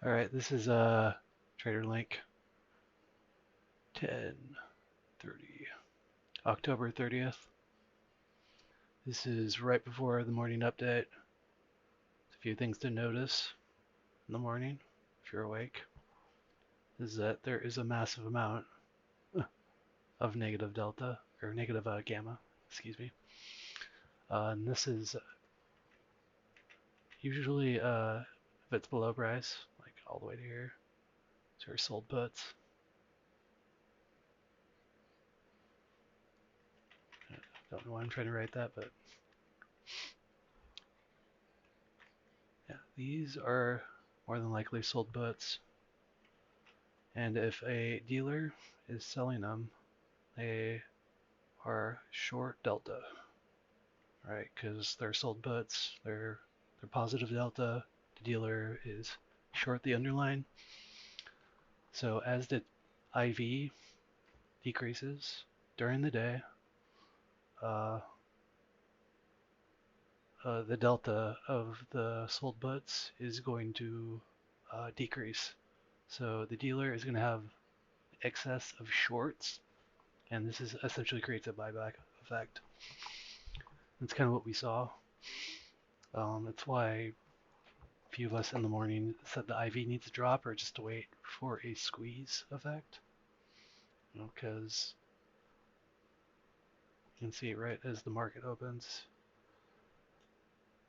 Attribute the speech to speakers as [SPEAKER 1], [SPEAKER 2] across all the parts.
[SPEAKER 1] All right, this is Traderlink 10:30, October 30th. This is right before the morning update. A few things to notice in the morning if you're awake is that there is a massive amount of negative delta or negative gamma, excuse me. And this is usually if it's below price, like all the way to here, so our sold puts. I don't know why I'm trying to write that, but yeah, these are more than likely sold puts. And if a dealer is selling them, they are short delta, right? Because they're sold puts, they're positive delta. The dealer is short the underlying. So as the IV decreases during the day, uh, the delta of the sold puts is going to decrease. So the dealer is going to have excess of shorts, and this is essentially creates a buyback effect. That's kind of what we saw. That's why a few of us in the morning said the IV needs to drop or just to wait for a squeeze effect. Because you can see right as the market opens,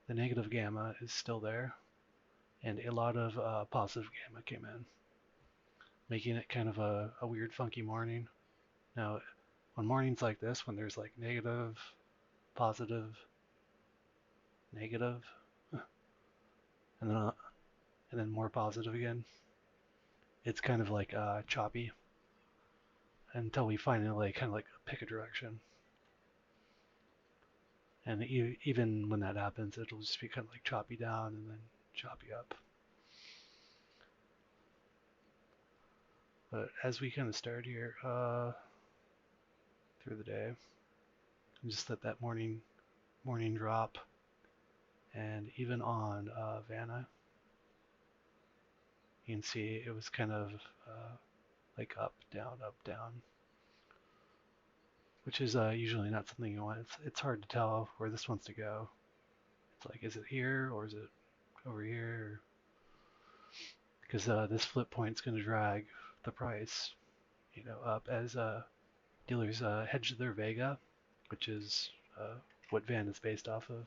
[SPEAKER 1] the negative gamma is still there, and a lot of positive gamma came in, making it kind of a weird, funky morning. Now, on mornings like this, when there's like negative, positive, negative, and then more positive again, it's kind of like choppy until we finally kind of like pick a direction. And even when that happens, it'll just be kind of like choppy down and then choppy up. But as we kind of start here through the day, just that morning drop, and even on Vanna, you can see it was kind of like up, down, which is usually not something you want. It's hard to tell where this wants to go. It's like, is it here or is it over here? Because this flip point is going to drag the price, up as dealers hedge their Vega, which is what Van is based off of.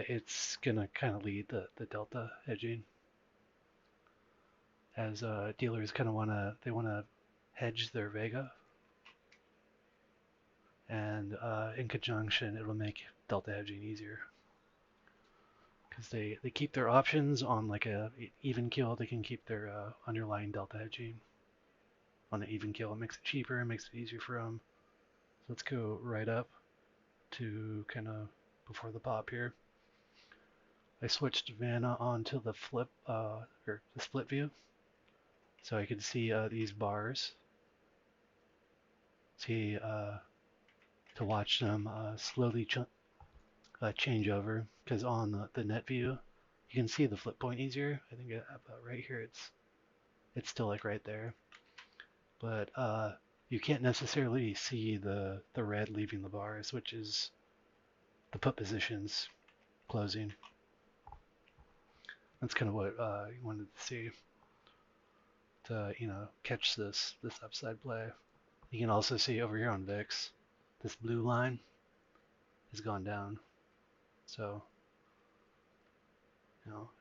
[SPEAKER 1] It's going to kind of lead the delta hedging as dealers kind of want to hedge their Vega, and in conjunction it'll make delta hedging easier because they keep their options on like a even kill. They can keep their underlying delta hedging on an even kill. It makes it cheaper, it makes it easier for them. So let's go right up to kind of before the pop here. I switched Vanna onto the flip or the split view, so I could see these bars. See to watch them slowly change over, because on the net view you can see the flip point easier. I think about right here it's still like right there, but you can't necessarily see the red leaving the bars, which is the put positions closing. That's kind of what you wanted to see to catch this upside play. You can also see over here on VIX, this blue line has gone down. So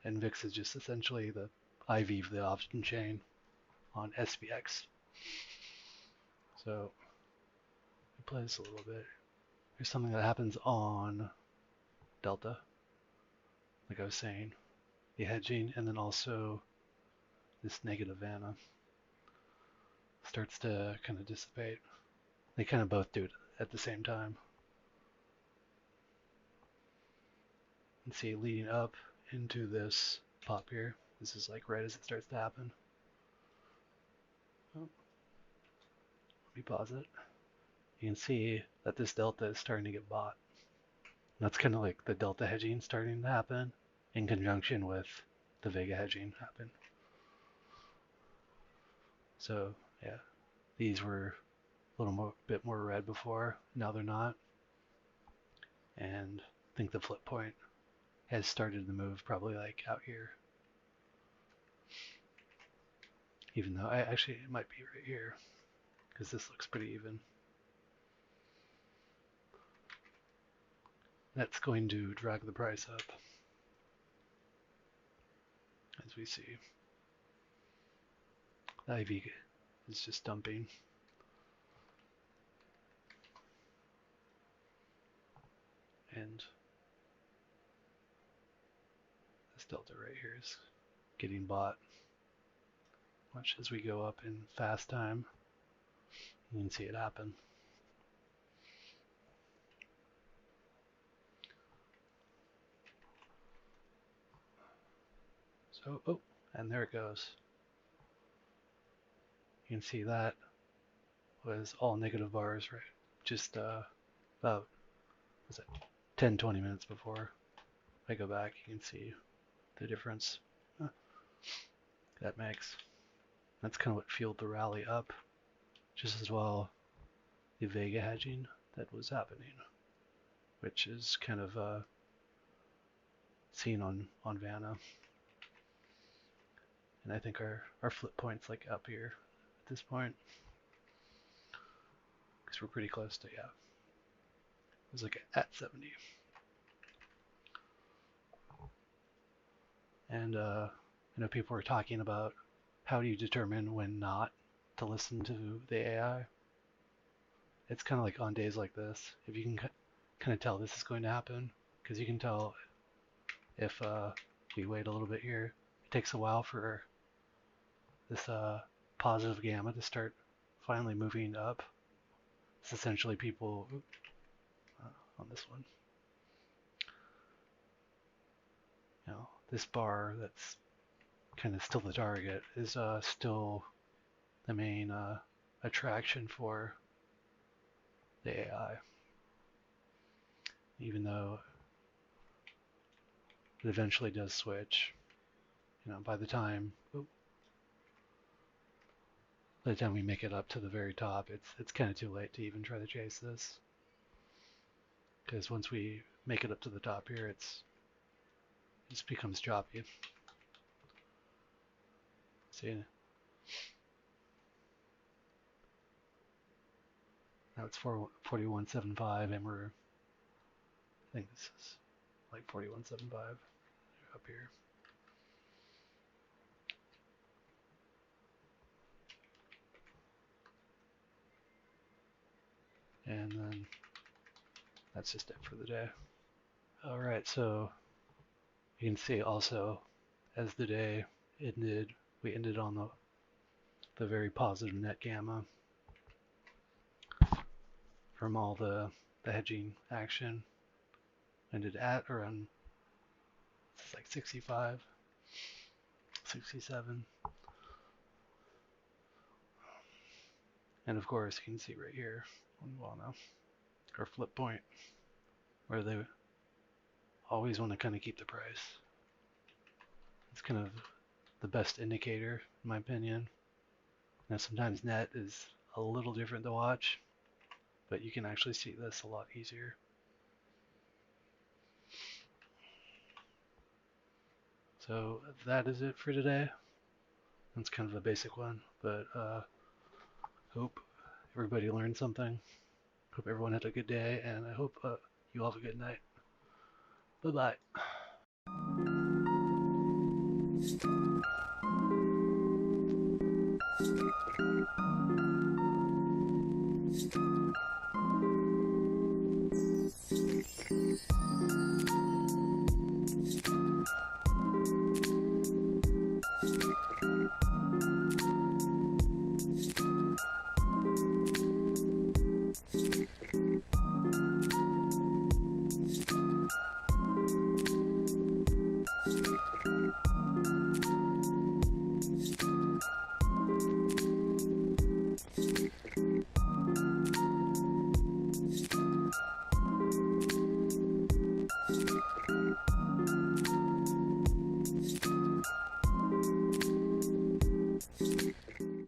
[SPEAKER 1] and VIX is just essentially the IV of the option chain on SPX. So it plays a little bit. Here's something that happens on Delta, like I was saying, the hedging, and then also this negative Vanna starts to kind of dissipate. They kind of both do it at the same time. And see, leading up into this pop here, this is like right as it starts to happen. Oh, let me pause it. You can see that this delta is starting to get bought. And that's kind of like the delta hedging starting to happen in conjunction with the Vega hedging happen. So yeah, these were a little bit more red before, now they're not. And I think the flip point has started to move probably like out here. Even though actually it might be right here, because this looks pretty even. That's going to drag the price up, as we see. The IV is just dumping. And this delta right here is getting bought. Watch as we go up in fast time. You can see it happen. So, oh, and there it goes. You can see that was all negative bars, right? Just about, was it 10-20 minutes before I go back. You can see the difference that makes. That's kind of what fueled the rally up, just as well the Vega hedging that was happening, which is kind of seen on Vanna. And I think our flip point's like up here at this point, because we're pretty close to, yeah, it was like at 70. And I know people were talking about how do you determine when not to listen to the AI. It's kind of like on days like this, if you can kind of tell this is going to happen, because you can tell if we wait a little bit here, it takes a while for this positive gamma to start finally moving up. It's essentially people on this one. You know, this bar that's kind of still the target is still the main attraction for the AI, even though it eventually does switch. You know, by the time we make it up to the very top, it's kind of too late to even try to chase this, because once we make it up to the top here, it just becomes choppy. See, now it's 41.75, and I think this is like 41.75 up here. And then that's just it for the day. All right, so you can see also as the day ended, we ended on the very positive net gamma from all the hedging action. Ended at around, it's like 65, 67. And of course, you can see right here, well now, our flip point, where they always want to kind of keep the price. It's kind of the best indicator, in my opinion. Now, sometimes net is a little different to watch, but you can actually see this a lot easier. So that is it for today. That's kind of a basic one, but hope everybody learned something. Hope everyone had a good day, and I hope you all have a good night. Bye-bye.